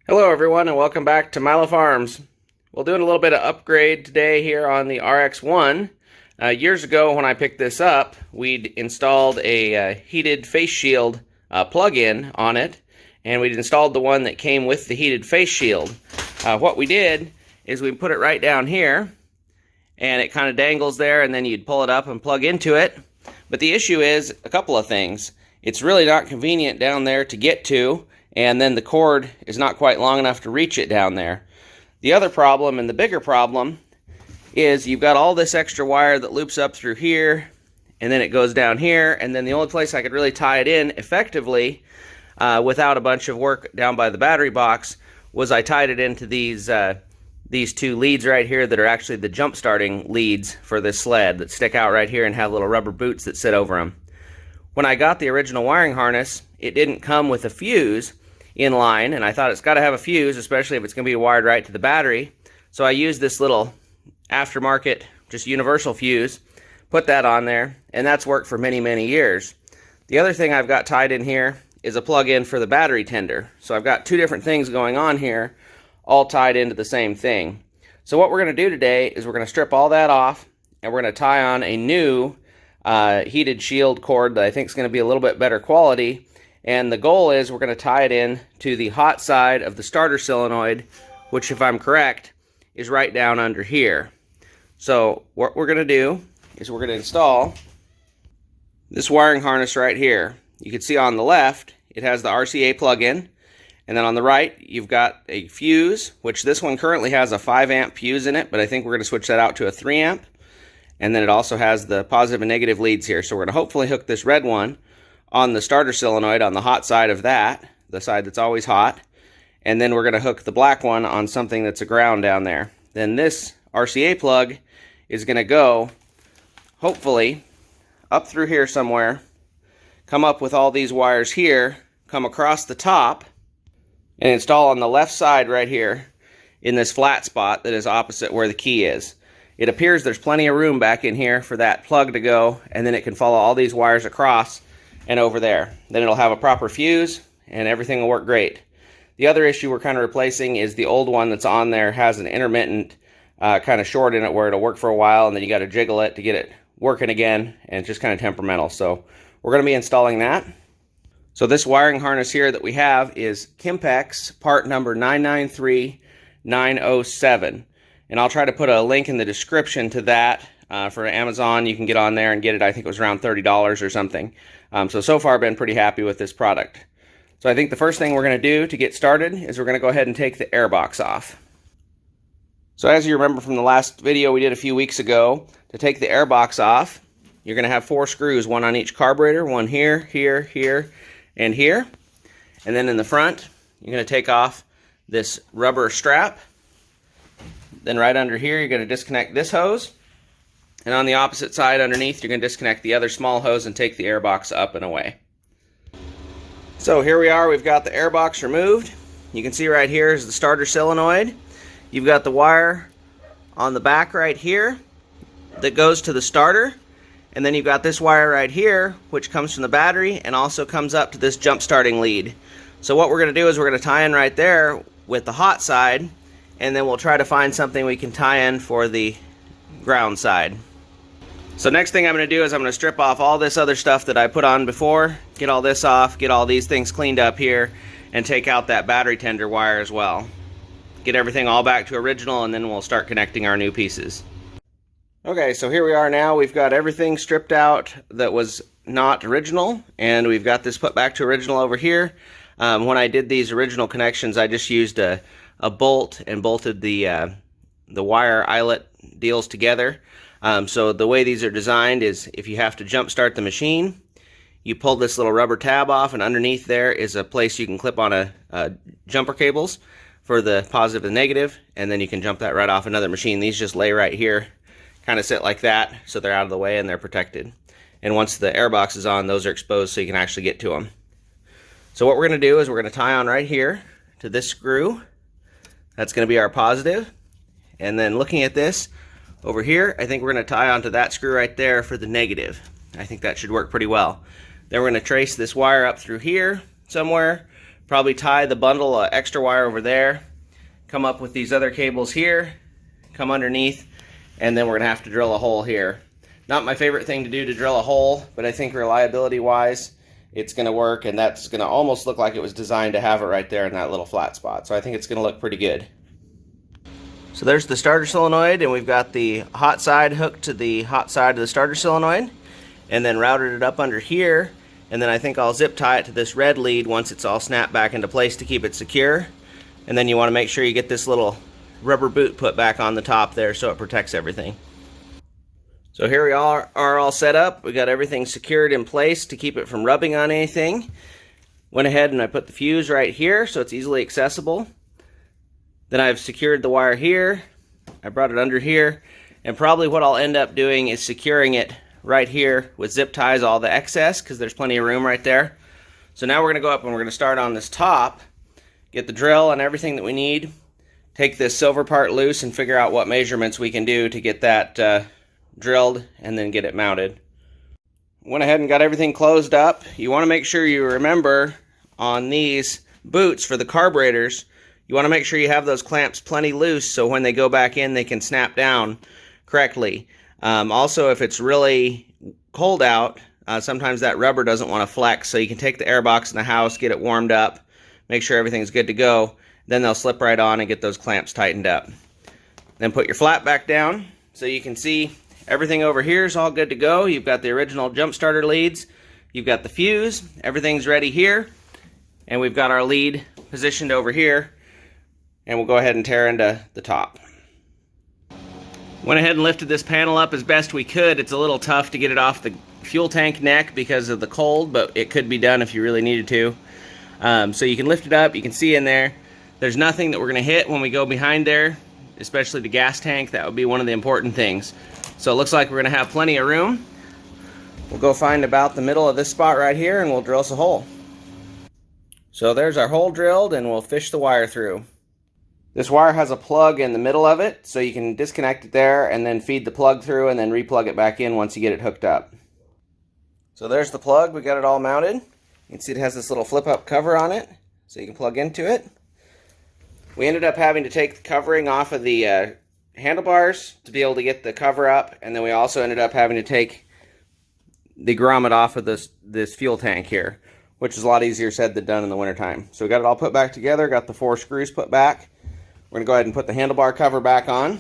Hello everyone and welcome back to Milo Farms. We're doing a little bit of upgrade today here on the RX-1. Years ago when I picked this up, we'd installed a heated face shield plug-in on it, and we'd installed the one that came with the heated face shield. What we did is we put it right down here, and it kind of dangles there, and then you'd pull it up and plug into it. But the issue is a couple of things. It's really not convenient down there to get to, and then the cord is not quite long enough to reach it down there. The other problem, and the bigger problem, is you've got all this extra wire that loops up through here, and then it goes down here, and then the only place I could really tie it in effectively without a bunch of work down by the battery box was I tied it into these two leads right here that are actually the jump starting leads for this sled that stick out right here and have little rubber boots that sit over them. When I got the original wiring harness, it didn't come with a fuse in line, and I thought it's got to have a fuse, especially if it's going to be wired right to the battery. So I used this little aftermarket, just universal fuse, put that on there, and that's worked for many, many years. The other thing I've got tied in here is a plug-in for the battery tender. So I've got two different things going on here, all tied into the same thing. So what we're going to do today is we're going to strip all that off, and we're going to tie on a new heated shield cord that I think is going to be a little bit better quality. And the goal is we're going to tie it in to the hot side of the starter solenoid, which, if I'm correct, is right down under here. So what we're going to do is we're going to install this wiring harness right here. You can see on the left it has the RCA plug-in, and then on the right you've got a fuse, which this one currently has a 5 amp fuse in it, but I think we're going to switch that out to a 3 amp. And then it also has the positive and negative leads here. So we're going to hopefully hook this red one on the starter solenoid on the hot side of that, the side that's always hot. And then we're going to hook the black one on something that's a ground down there. Then this RCA plug is going to go, hopefully, up through here somewhere, come up with all these wires here, come across the top, and install on the left side right here in this flat spot that is opposite where the key is. It appears there's plenty of room back in here for that plug to go, and then it can follow all these wires across and over there. Then it'll have a proper fuse, and everything will work great. The other issue we're kind of replacing is the old one that's on there has an intermittent kind of short in it where it'll work for a while, and then you got to jiggle it to get it working again, and it's just kind of temperamental. So we're going to be installing that. So this wiring harness here that we have is Kimpex part number 993907. And I'll try to put a link in the description to that for Amazon. You can get on there and get it. I think it was around $30 or something. So far I've been pretty happy with this product. So I think the first thing we're going to do to get started is we're going to go ahead and take the air box off. So as you remember from the last video we did a few weeks ago, to take the air box off, you're going to have 4 screws, one on each carburetor, one here, here, here, and here. And then in the front, you're going to take off this rubber strap. Then right under here, you're going to disconnect this hose. And on the opposite side underneath, you're going to disconnect the other small hose and take the air box up and away. So here we are, we've got the air box removed. You can see right here is the starter solenoid. You've got the wire on the back right here that goes to the starter. And then you've got this wire right here, which comes from the battery and also comes up to this jump starting lead. So what we're going to do is we're going to tie in right there with the hot side, and then we'll try to find something we can tie in for the ground side. So next thing I'm going to do is I'm going to strip off all this other stuff that I put on before, get all this off, get all these things cleaned up here, and take out that battery tender wire as well. Get everything all back to original, and then we'll start connecting our new pieces. Okay, so here we are now. We've got everything stripped out that was not original, and we've got this put back to original over here. When I did these original connections, I just used a bolt and bolted the wire eyelet deals together. So the way these are designed is if you have to jump start the machine, you pull this little rubber tab off, and underneath there is a place you can clip on a jumper cables for the positive and negative, and then you can jump that right off another machine. These just lay right here, kind of sit like that, so they're out of the way and they're protected. And once the air box is on, those are exposed so you can actually get to them. So what we're going to do is we're going to tie on right here to this screw. That's going to be our positive. And then looking at this over here, I think we're going to tie onto that screw right there for the negative. I think that should work pretty well. Then we're going to trace this wire up through here somewhere, Probably tie the bundle of extra wire over there, come up with these other cables here, come underneath, and then we're gonna have to drill a hole here. Not my favorite thing to do to drill a hole, but I think reliability wise it's gonna work, and that's gonna almost look like it was designed to have it right there in that little flat spot. So I think it's gonna look pretty good. So there's the starter solenoid, and we've got the hot side hooked to the hot side of the starter solenoid, and then routed it up under here, and then I think I'll zip tie it to this red lead once it's all snapped back into place to keep it secure. And then you want to make sure you get this little rubber boot put back on the top there so it protects everything. So here we are all set up. We got everything secured in place to keep it from rubbing on anything. Went ahead and I put the fuse right here so it's easily accessible. Then I've secured the wire here. I brought it under here, and probably what I'll end up doing is securing it right here with zip ties, all the excess, because there's plenty of room right there. So now we're going to go up and we're going to start on this top, get the drill and everything that we need, take this silver part loose and figure out what measurements we can do to get that drilled and then get it mounted. Went ahead and got everything closed up. You want to make sure you remember on these boots for the carburetors, you want to make sure you have those clamps plenty loose so when they go back in they can snap down correctly. Also, if it's really cold out, sometimes that rubber doesn't want to flex, so you can take the air box in the house, get it warmed up, make sure everything's good to go, then they'll slip right on and get those clamps tightened up. Then put your flat back down so you can see everything over here is all good to go. You've got the original jump starter leads, you've got the fuse, everything's ready here, and we've got our lead positioned over here, and we'll go ahead and tear into the top. Went ahead and lifted this panel up as best we could. It's a little tough to get it off the fuel tank neck because of the cold, but it could be done if you really needed to. So you can lift it up, you can see in there, there's nothing that we're gonna hit when we go behind there, especially the gas tank. That would be one of the important things. So it looks like we're gonna have plenty of room. We'll go find about the middle of this spot right here and we'll drill us a hole. So there's our hole drilled, and we'll fish the wire through. This wire has a plug in the middle of it, so you can disconnect it there and then feed the plug through and then re-plug it back in once you get it hooked up. So there's the plug. We got it all mounted. You can see it has this little flip-up cover on it, so you can plug into it. We ended up having to take the covering off of the handlebars to be able to get the cover up, and then we also ended up having to take the grommet off of this fuel tank here, which is a lot easier said than done in the wintertime. So we got it all put back together, got the 4 screws put back. We're going to go ahead and put the handlebar cover back on.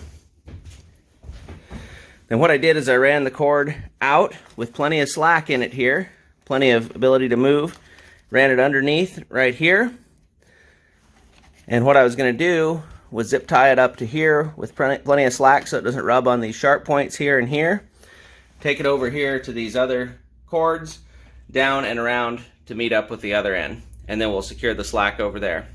Then what I did is I ran the cord out with plenty of slack in it here, plenty of ability to move. Ran it underneath right here. And what I was going to do was zip tie it up to here with plenty of slack so it doesn't rub on these sharp points here and here. Take it over here to these other cords, down and around to meet up with the other end. And then we'll secure the slack over there.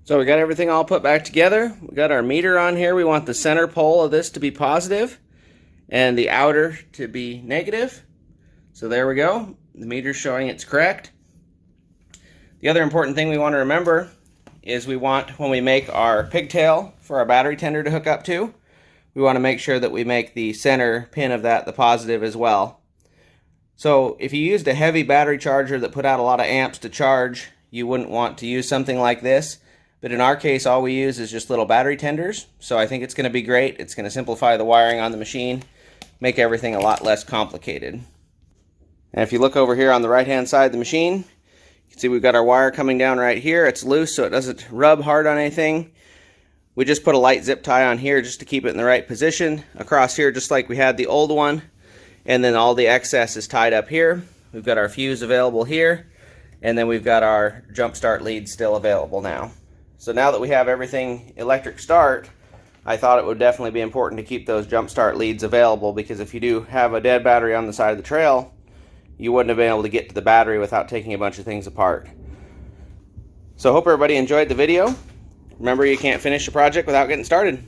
So we got everything all put back together. We got our meter on here. We want the center pole of this to be positive and the outer to be negative. So there we go. The meter's showing it's correct. The other important thing we want to remember is we want, when we make our pigtail for our battery tender to hook up to, we want to make sure that we make the center pin of that the positive as well. So if you used a heavy battery charger that put out a lot of amps to charge, you wouldn't want to use something like this. But in our case, all we use is just little battery tenders. So I think it's going to be great. It's going to simplify the wiring on the machine, make everything a lot less complicated. And if you look over here on the right-hand side of the machine, you can see we've got our wire coming down right here. It's loose so it doesn't rub hard on anything. We just put a light zip tie on here just to keep it in the right position. Across here, just like we had the old one. And then all the excess is tied up here. We've got our fuse available here. And then we've got our jump start lead still available now. So now that we have everything electric start, I thought it would definitely be important to keep those jump start leads available, because if you do have a dead battery on the side of the trail, you wouldn't have been able to get to the battery without taking a bunch of things apart. So I hope everybody enjoyed the video. Remember, you can't finish a project without getting started.